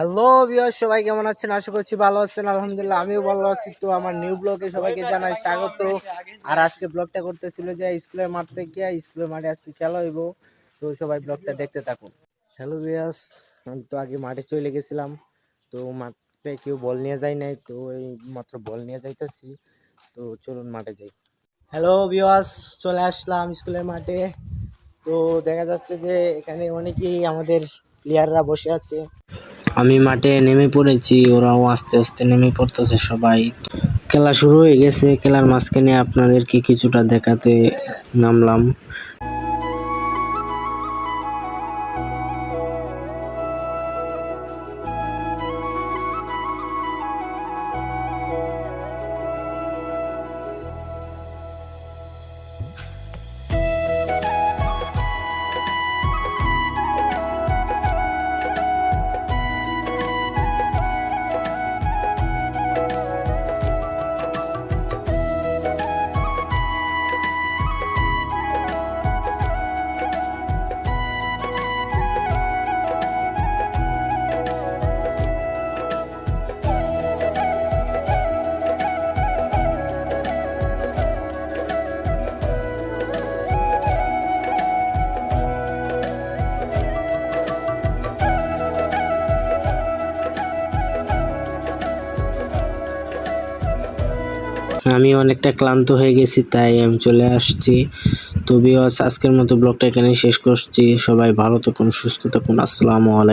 Hello viewers, সবাই কেমন আছেন? আশা করছি ভালো আছেন। আলহামদুলিল্লাহ আমিও ভালো আছি। তো আমার নিউ ব্লগে সবাইকে জানাই স্বাগত। আর আজকে ব্লগটা করতেছিল যে স্কুলের মাঠ থেকে, স্কুলের মাঠে আজকে খেলা হইব। তো সবাই ব্লগটা দেখতে থাকুন। হ্যালো ভিউয়ার্স, আমি তো আগে মাঠে চলে গেছিলাম। তো মাঠে কেউ বল নিয়ে যায় নাই, তো এই মাত্র বল নিয়ে যাইতেছি। তো চলুন মাঠে যাই। হ্যালো ভিউয়ার্স, চলে আসলাম স্কুলের মাঠে। তো দেখা যাচ্ছে যে এখানে অনেকেই আমাদের প্লেয়াররা বসে আছে। আমি মাঠে নেমে পড়েছি, ওরাও আস্তে আস্তে নেমে পড়তেছে সবাই। খেলা শুরু হয়ে গেছে। খেলার মাঝখানে আপনাদেরকে কিছুটা দেখাতে নামলাম। আমি অনেকটা ক্লান্ত হয়ে গেছি, তাই আমি চলে আসছি। তো ভিউয়ার্স, আজকের মতো ব্লগটা এখানে শেষ করছি। সবাই ভালো থাকুন, সুস্থ থাকুন। আসসালামু আলাইকুম।